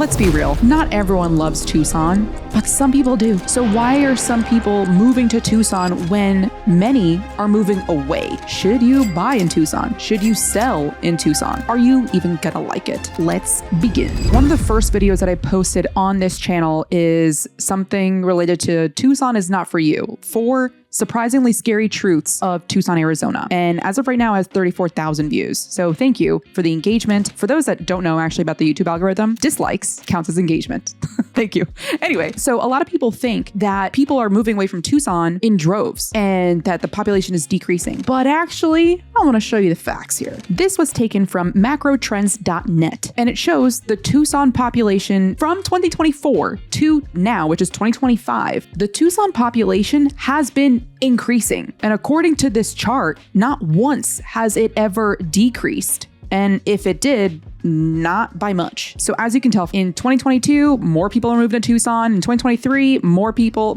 let's be real. Not everyone loves Tucson, but some people do. So why are some people moving to Tucson when many are moving away? Should you buy in Tucson? Should you sell in Tucson? Are you even gonna like it? Let's begin. One of the first videos that I posted on this channel is something related to Tucson is not for you. 4 surprisingly scary truths of Tucson, Arizona. And as of right now, it has 34,000 views. So thank you for the engagement. For those that don't know actually about the YouTube algorithm, dislikes counts as engagement. Thank you. Anyway, so a lot of people think that people are moving away from Tucson in droves and that the population is decreasing. But actually, I want to show you the facts here. This was taken from macrotrends.net, and it shows the Tucson population from 2024 to now, which is 2025. The Tucson population has been increasing. And according to this chart, not once has it ever decreased. And if it did, not by much. So as you can tell, in 2022, more people are moving to Tucson. In 2023, more people,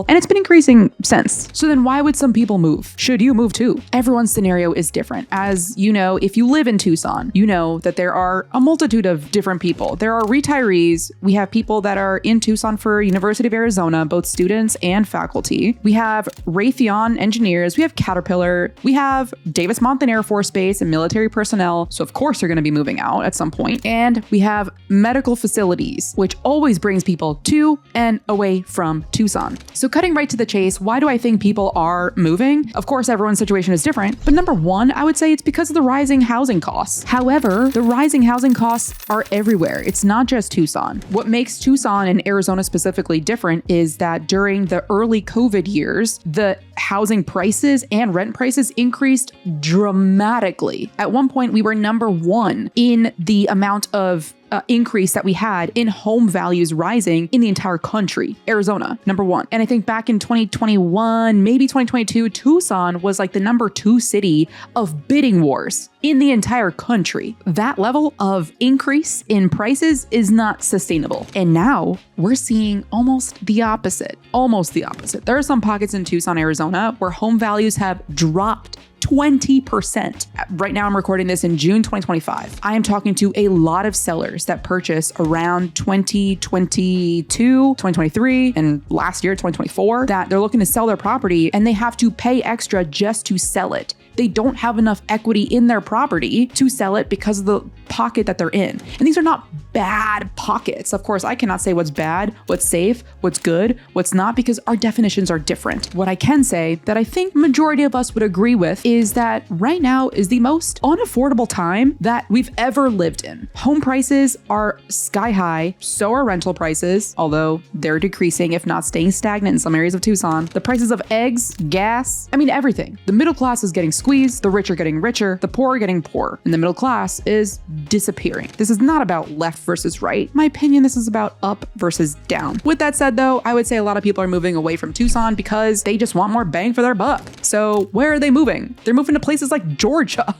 and it's been increasing since. So then why would some people move? Should you move too? Everyone's scenario is different. As you know, if you live in Tucson, you know that there are a multitude of different people. There are retirees. We have people that are in Tucson for University of Arizona, both students and faculty. We have Raytheon engineers. We have Caterpillar. We have Davis-Monthan Air Force Base and military personnel. So of course they're going to be moving out at some point. And we have medical facilities, which always brings people to and away from Tucson. So cutting right to the chase, why do I think people are moving? Of course, everyone's situation is different, but number one, I would say it's because of the rising housing costs. However, the rising housing costs are everywhere. It's not just Tucson. What makes Tucson and Arizona specifically different is that during the early COVID years, the housing prices and rent prices increased dramatically. At one point, we were number 1 in the amount of increase that we had in home values rising in the entire country. Arizona, number 1. And I think back in 2021, maybe 2022, Tucson was like the number 2 city of bidding wars in the entire country. That level of increase in prices is not sustainable. And now we're seeing almost the opposite. There are some pockets in Tucson, Arizona, where home values have dropped 20%. Right now, I'm recording this in June 2025. I am talking to a lot of sellers that purchased around 2022, 2023, and last year, 2024, that they're looking to sell their property and they have to pay extra just to sell it. They don't have enough equity in their property to sell it because of the pocket that they're in. And these are not bad pockets. Of course, I cannot say what's bad, what's safe, what's good, what's not, because our definitions are different. What I can say that I think majority of us would agree with is that right now is the most unaffordable time that we've ever lived in. Home prices are sky high, so are rental prices, although they're decreasing, if not staying stagnant in some areas of Tucson. The prices of eggs, gas, I mean, everything. The middle class is getting squeezed, the rich are getting richer, the poor are getting poorer, and the middle class is disappearing. This is not about left versus right. In my opinion, this is about up versus down. With that said though, I would say a lot of people are moving away from Tucson because they just want more bang for their buck. So where are they moving? They're moving to places like Georgia.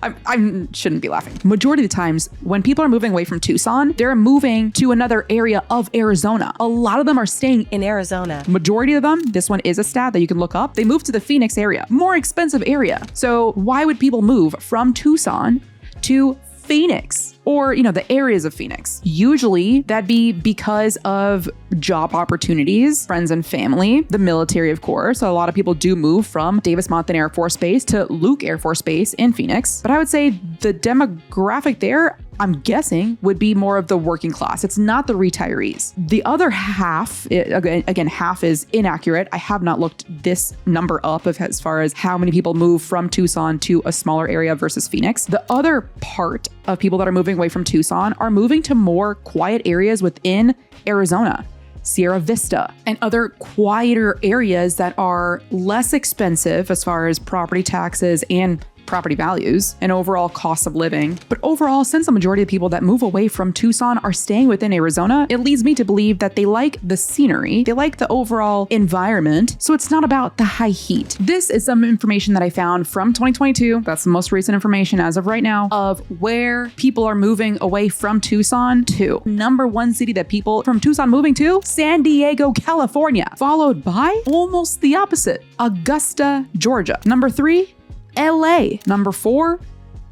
I shouldn't be laughing. Majority of the times when people are moving away from Tucson, they're moving to another area of Arizona. A lot of them are staying in Arizona. Majority of them, this one is a stat that you can look up, they move to the Phoenix area, more expensive area. So why would people move from Tucson to Phoenix, or, the areas of Phoenix? Usually that'd be because of job opportunities, friends and family, the military, of course. So a lot of people do move from Davis-Monthan Air Force Base to Luke Air Force Base in Phoenix. But I would say the demographic there, I'm guessing, would be more of the working class. It's not the retirees. The other half, again, half is inaccurate. I have not looked this number up as far as how many people move from Tucson to a smaller area versus Phoenix. The other part of people that are moving away from Tucson are moving to more quiet areas within Arizona. Sierra Vista, and other quieter areas that are less expensive as far as property taxes and property values and overall cost of living. But overall, since the majority of people that move away from Tucson are staying within Arizona, it leads me to believe that they like the scenery, they like the overall environment, so it's not about the high heat. This is some information that I found from 2022. That's the most recent information as of right now of where people are moving away from Tucson to. Number 1 city that people from Tucson moving to, San Diego, California, followed by almost the opposite, Augusta, Georgia. Number 3, LA. Number 4,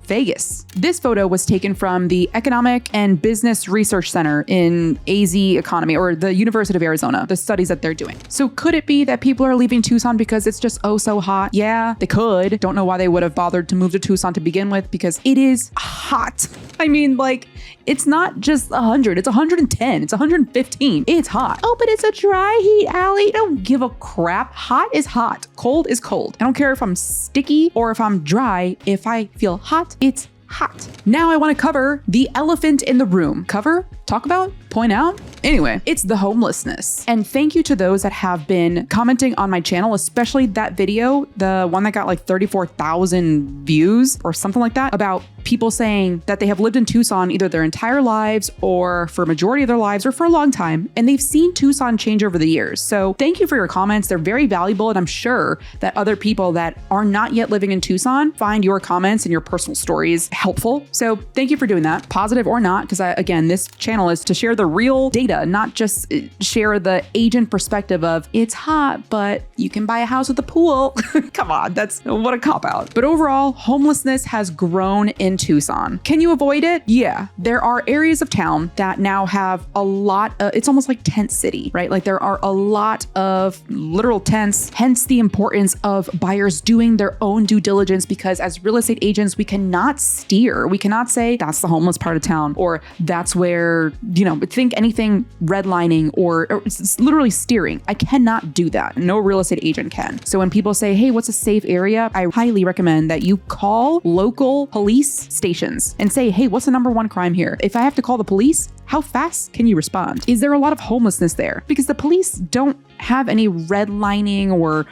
Vegas. This photo was taken from the Economic and Business Research Center in AZ Economy, or the University of Arizona, the studies that they're doing. So could it be that people are leaving Tucson because it's just oh so hot? Yeah, they could. Don't know why they would have bothered to move to Tucson to begin with, because it is hot. I mean, like, it's not just 100, it's 110, it's 115. It's hot. Oh, but it's a dry heat, Allie. Don't give a crap. Hot is hot. Cold is cold. I don't care if I'm sticky or if I'm dry. If I feel hot, it's hot. Now I want to cover the elephant in the room. Cover? Talk about? Point out? Anyway, it's the homelessness. And thank you to those that have been commenting on my channel, especially that video, the one that got like 34,000 views or something like that, about people saying that they have lived in Tucson either their entire lives or for a majority of their lives or for a long time, and they've seen Tucson change over the years. So thank you for your comments. They're very valuable, and I'm sure that other people that are not yet living in Tucson find your comments and your personal stories helpful. So thank you for doing that, positive or not, because again, this channel is to share the real data, not just share the agent perspective of it's hot, but you can buy a house with a pool. Come on, that's what a cop out. But overall, homelessness has grown in Tucson. Can you avoid it? Yeah, there are areas of town that now have a lot of, it's almost like tent city, right? Like there are a lot of literal tents, hence the importance of buyers doing their own due diligence, because as real estate agents, we cannot steer. We cannot say that's the homeless part of town, or that's where, you know, think anything redlining or it's literally steering. I cannot do that. No real estate agent can. So when people say, hey, what's a safe area? I highly recommend that you call local police stations and say, hey, what's the #1 crime here? If I have to call the police, how fast can you respond? Is there a lot of homelessness there? Because the police don't have any redlining or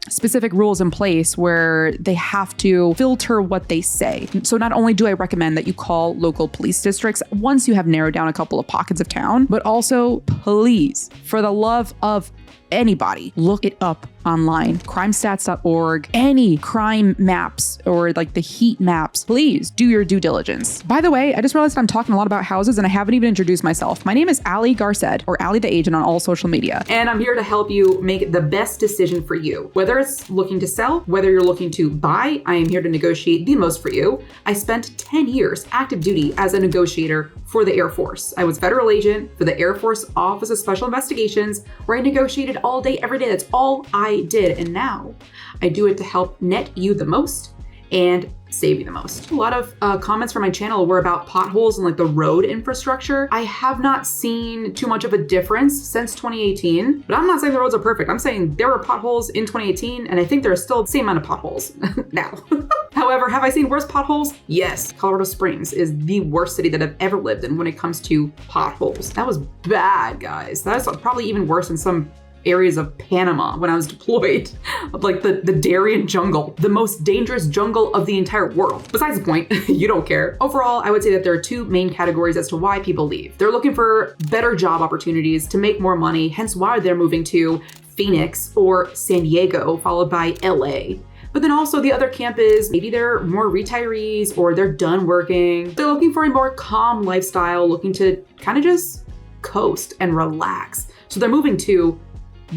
specific rules in place where they have to filter what they say. So not only do I recommend that you call local police districts once you have narrowed down a couple of pockets of town, but also please, for the love of anybody, look it up online, crimestats.org, any crime maps or like the heat maps. Please do your due diligence. By the way, I just realized I'm talking a lot about houses and I haven't even introduced myself. My name is Allie Garced, or Allie the Agent on all social media. And I'm here to help you make the best decision for you. Whether it's looking to sell, whether you're looking to buy, I am here to negotiate the most for you. I spent 10 years active duty as a negotiator for the Air Force. I was federal agent for the Air Force Office of Special Investigations, where I negotiated all day, every day. That's all I did. And now I do it to help net you the most and save you the most. A lot of comments from my channel were about potholes and like the road infrastructure. I have not seen too much of a difference since 2018, but I'm not saying the roads are perfect. I'm saying there were potholes in 2018, and I think there are still the same amount of potholes now. However, have I seen worse potholes? Yes. Colorado Springs is the worst city that I've ever lived in when it comes to potholes. That was bad, guys. That's probably even worse than some areas of Panama when I was deployed, like the Darien jungle, the most dangerous jungle of the entire world. Besides the point, you don't care. Overall, I would say that there are two main categories as to why people leave. They're looking for better job opportunities to make more money, hence why they're moving to Phoenix or San Diego, followed by LA. But then also the other camp is maybe they're more retirees or they're done working. They're looking for a more calm lifestyle, looking to kind of just coast and relax. So they're moving to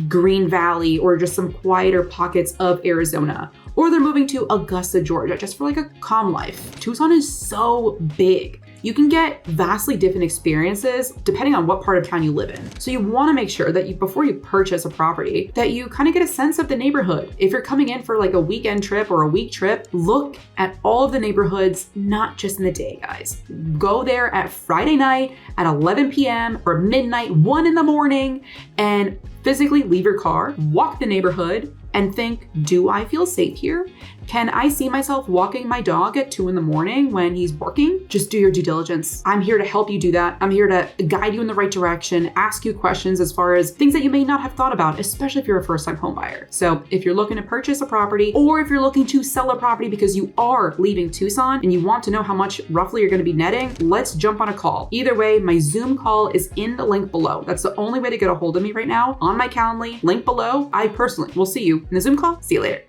Green Valley or just some quieter pockets of Arizona, or they're moving to Augusta, Georgia, just for like a calm life. Tucson is so big. You can get vastly different experiences depending on what part of town you live in. So you want to make sure that you, before you purchase a property, that you kind of get a sense of the neighborhood. If you're coming in for like a weekend trip or a week trip, look at all of the neighborhoods, not just in the day, guys. Go there at Friday night at 11 p.m. or midnight, 1 in the morning, and physically leave your car, walk the neighborhood, and think, do I feel safe here? Can I see myself walking my dog at 2 in the morning when he's working? Just do your due diligence. I'm here to help you do that. I'm here to guide you in the right direction, ask you questions as far as things that you may not have thought about, especially if you're a first-time home buyer. So if you're looking to purchase a property, or if you're looking to sell a property because you are leaving Tucson and you want to know how much roughly you're gonna be netting, let's jump on a call. Either way, my Zoom call is in the link below. That's the only way to get a hold of me right now, on my Calendly, link below. I personally will see you in the Zoom call. See you later.